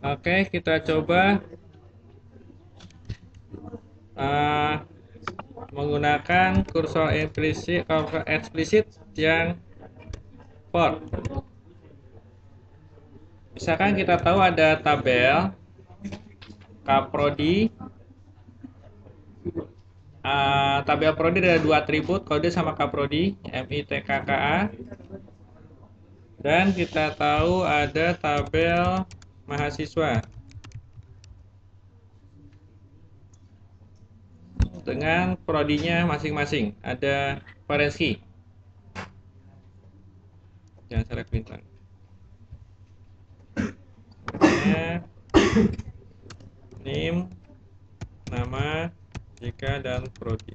Oke, kita coba uh, menggunakan kursor eksplisit yang for. Misalkan kita tahu ada tabel kaprodi. Tabel prodi ada dua atribut, kode sama kaprodi, MITKKA. Dan kita tahu ada tabel mahasiswa dengan prodinya masing-masing. Ada Varenski. Jangan select bintang. NIM, nama, JK, dan prodi.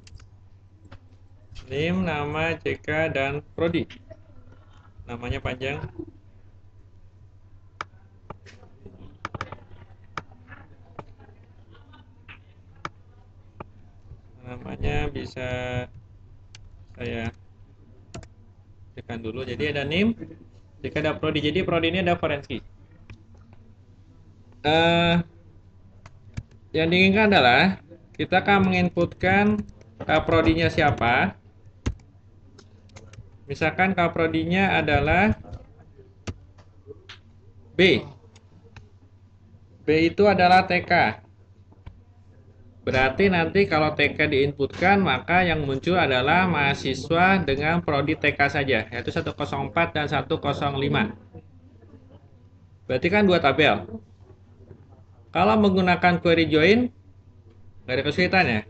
NIM, nama, JK, dan prodi. Namanya panjang. Namanya bisa saya tekan dulu. Jadi ada NIM, JK, ada prodi. Jadi prodi ini ada Varenski. Yang diinginkan adalah kita akan menginputkan kaprodinya siapa. Misalkan kaprodinya adalah B. B itu adalah TK. Berarti nanti kalau TK diinputkan, maka yang muncul adalah mahasiswa dengan prodi TK saja, yaitu 104 dan 105. Berarti kan dua tabel. Kalau menggunakan query join, nggak ada kesulitan ya.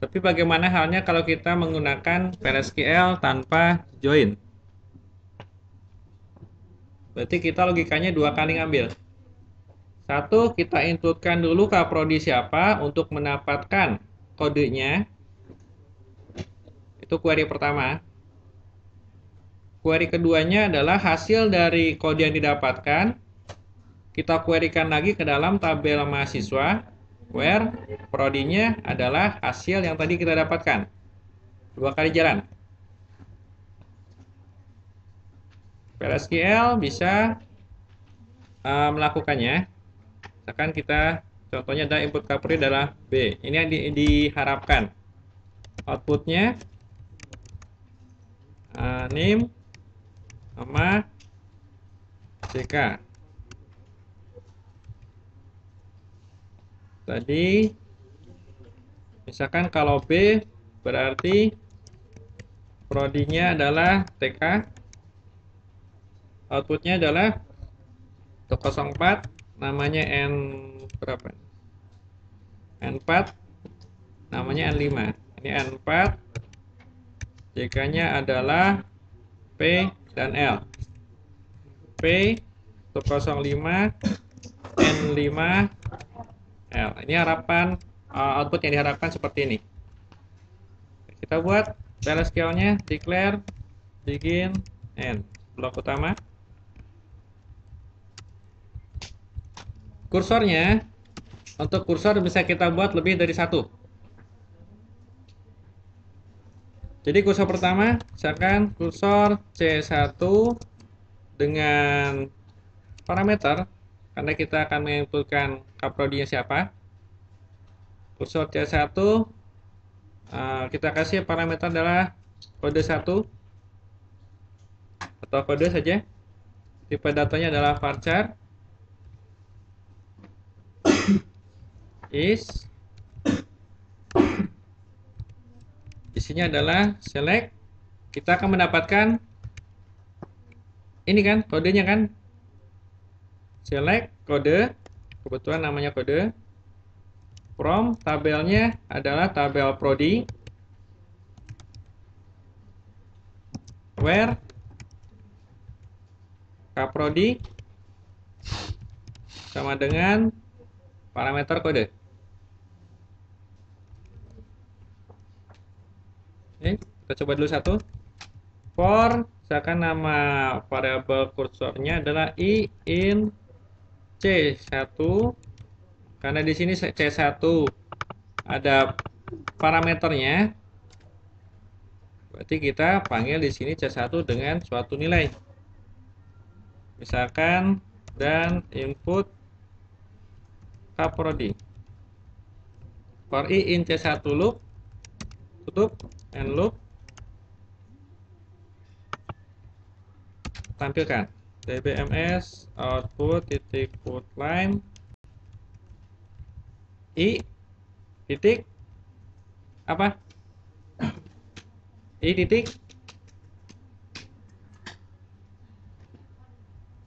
Tapi bagaimana halnya kalau kita menggunakan PLSQL tanpa join? Berarti kita logikanya dua kali ngambil. Satu, kita inputkan dulu kaprodi siapa untuk mendapatkan kodenya. Itu query pertama. Query keduanya adalah hasil dari kode yang didapatkan. Kita querykan lagi ke dalam tabel mahasiswa, where prodinya adalah hasil yang tadi kita dapatkan. Dua kali jalan. PLSQL bisa melakukannya. Misalkan kita contohnya ada input kaprodi adalah B. Ini yang diharapkan. Outputnya NIM, nama, JK. Tadi misalkan kalau B berarti prodinya adalah TK, outputnya adalah 104, namanya N berapa? N4, namanya N5. Ini N4, JK-nya adalah P dan L. P 105, N5, L. Ini harapan output yang diharapkan seperti ini. Kita buat PLSQL-nya declare begin end. Blok utama. Kursornya, untuk kursor bisa kita buat lebih dari satu. Jadi kursor pertama, misalkan kursor C1 dengan parameter, karena kita akan menginputkan kaprodinya siapa. Kursor C1 kita kasih parameter adalah kode 1 atau kode saja. Tipe datanya adalah varchar is, isinya adalah select. Kita akan mendapatkan ini kan kodenya kan, select kode, kebetulan namanya kode. From tabelnya adalah tabel prodi, where kaprodi sama dengan parameter kode. Oke, kita coba dulu satu. For, misalkan nama variabel kursornya adalah i in C1, karena di sini C1 ada parameternya, berarti kita panggil di sini C1 dengan suatu nilai. Misalkan dan input kaprodi. For i in C1 loop, tutup, and loop, tampilkan dbms output titik put line i titik apa, i titik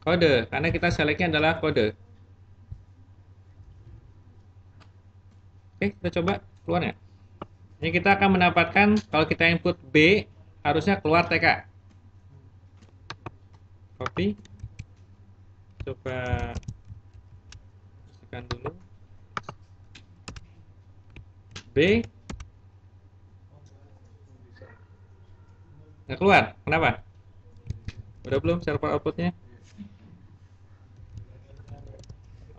kode, karena kita selectnya adalah kode. Oke, kita coba keluar ya. Ini kita akan mendapatkan kalau kita input B harusnya keluar TK. Copy. Coba isikan dulu. B. Nggak keluar. Kenapa? Udah belum server outputnya?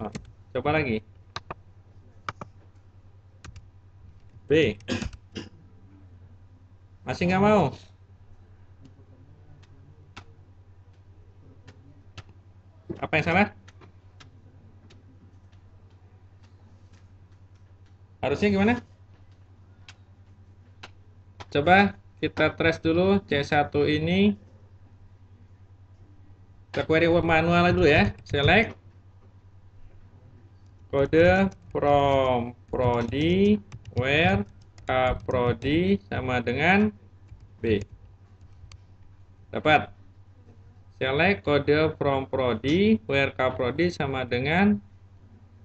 Oh, coba lagi. B. Masih nggak mau. Apa yang salah? Harusnya gimana? Coba kita trace dulu C1 ini. Kita query manual dulu ya. Select kode from prodi where kaprodi sama dengan B. Dapat. Select kode from prodi where kaprodi sama dengan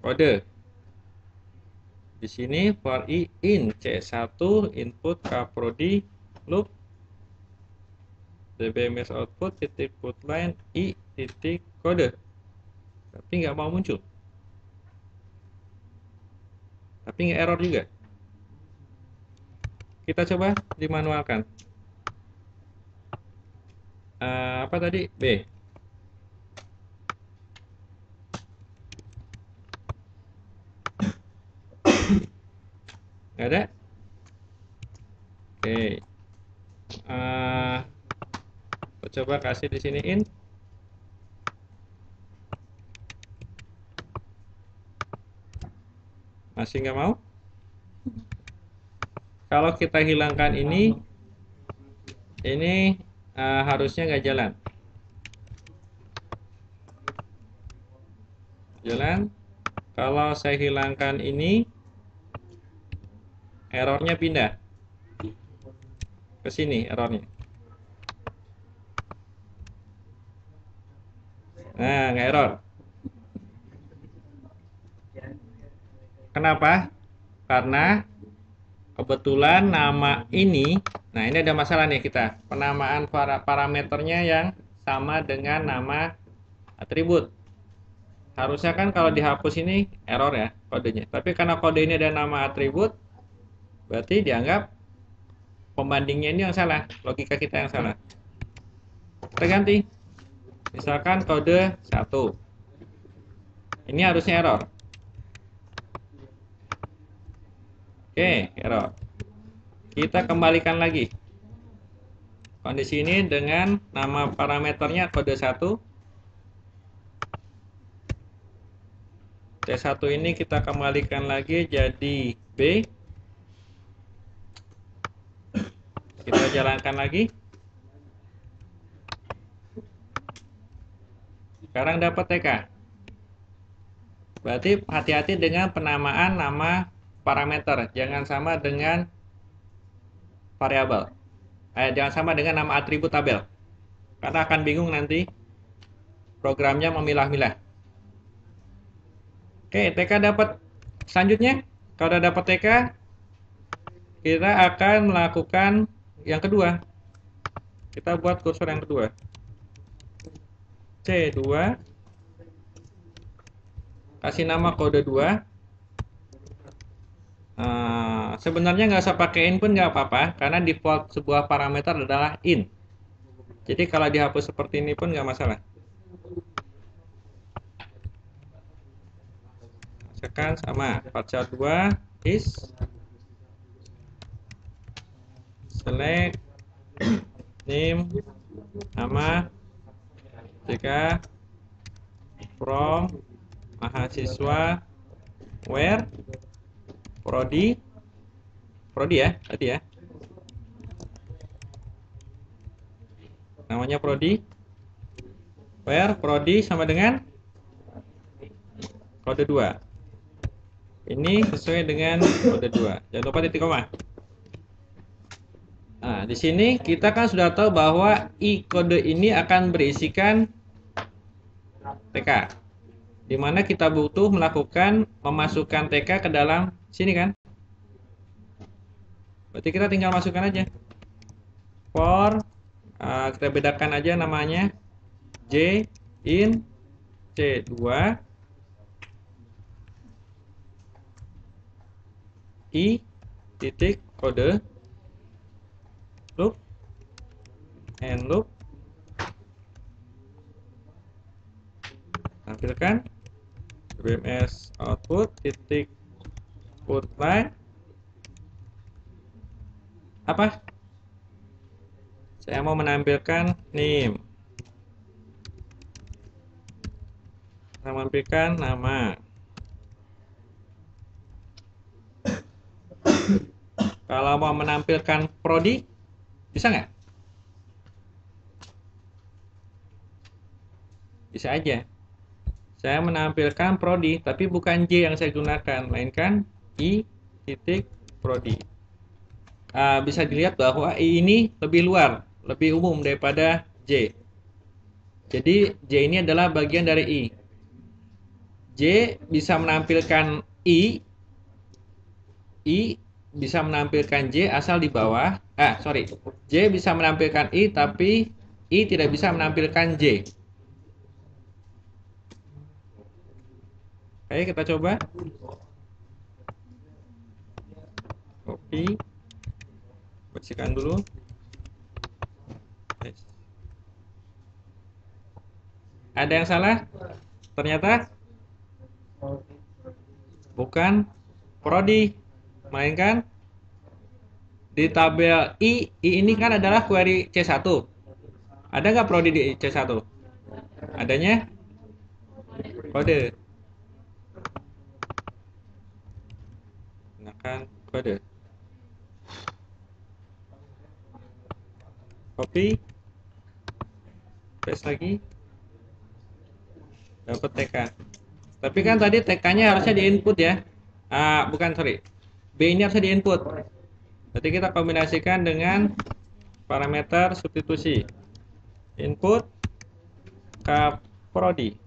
kode. Di sini for i in C1 input kaprodi loop dbms output titik put line i titik kode. Tapi nggak mau muncul. Tapi nggak error juga. Kita coba dimanualkan. Apa tadi? B. Nggak ada? Oke. Coba kasih di sini in. Masih nggak mau? Kalau kita hilangkan ini harusnya nggak jalan. Jalan. Kalau saya hilangkan ini, errornya pindah ke sini errornya. Nah, nggak error. Kenapa? Karena kebetulan nama ini, nah ini ada masalah nih kita. Penamaan parameternya yang sama dengan nama atribut. Harusnya kan kalau dihapus ini error ya kodenya. Tapi karena kode ini ada nama atribut, berarti dianggap pembandingnya ini yang salah. Logika kita yang salah. Kita ganti. Misalkan kode 1. Ini harusnya error. Oke, error. Kita kembalikan lagi kondisi ini dengan nama parameternya kode 1. C1 ini kita kembalikan lagi jadi B. Kita jalankan lagi. Sekarang dapat TK. Berarti hati-hati dengan penamaan nama parameter. Jangan sama dengan variabel. Jangan sama dengan nama atribut tabel. Karena akan bingung nanti programnya memilah-milah. Oke, TK dapat. Selanjutnya, kalau udah dapat TK, kita akan melakukan yang kedua. Kita buat kursor yang kedua. C2. Kasih nama kode 2. Sebenarnya nggak usah pakai in pun nggak apa-apa, karena default sebuah parameter adalah in. Jadi kalau dihapus seperti ini pun nggak masalah. Misalkan sama partial 2 is select name nama jika from mahasiswa where prodi ya tadi ya, namanya prodi, where prodi sama dengan kode 2. Ini sesuai dengan kode 2. Jangan lupa titik koma. Nah, di sini kita kan sudah tahu bahwa i kode ini akan berisikan TK, di mana kita butuh melakukan memasukkan TK ke dalam sini kan. Berarti kita tinggal masukkan aja. For kita bedakan aja namanya J in C2 I titik kode loop and loop, tampilkan BMS output titik put line apa, saya mau menampilkan name, saya menampilkan nama. Kalau mau menampilkan prodi bisa nggak? Bisa aja. Saya menampilkan prodi, tapi bukan J yang saya gunakan, melainkan I titik prodi. Bisa dilihat bahwa I ini lebih luar, lebih umum daripada J. Jadi J ini adalah bagian dari I. J bisa menampilkan I bisa menampilkan J asal di bawah. J bisa menampilkan I, tapi I tidak bisa menampilkan J. Oke, kita coba. Copy. Bersihkan dulu. Ada yang salah? Ternyata bukan prodi, melainkan di tabel I ini kan adalah query C1. Ada nggak prodi di C1? Adanya kode. Gunakan kode. Copy. Paste lagi. Dapat TK. Tapi kan tadi TK-nya harusnya di input ya. B ini harusnya di input. Jadi kita kombinasikan dengan parameter substitusi. Input kprodi.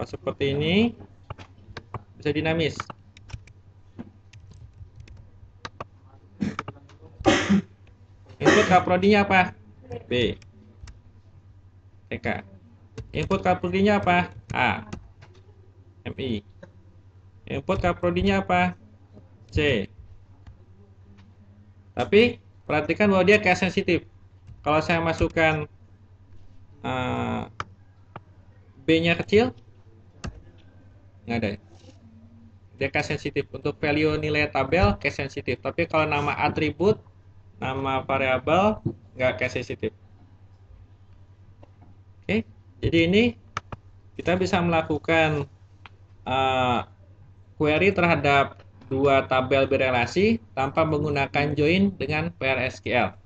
Seperti ini. Bisa dinamis. Input kprodinya apa? B. TK. Input kprodinya apa? A. MI. Input kprodinya apa? C. Tapi perhatikan bahwa dia case sensitif. Kalau saya masukkan B-nya kecil, nggak ada. Dia case sensitif. Untuk value nilai tabel case sensitif. Tapi kalau nama atribut, nama variabel, nggak case sensitif. Oke, jadi ini kita bisa melakukan query terhadap dua tabel berelasi tanpa menggunakan join dengan PLSQL.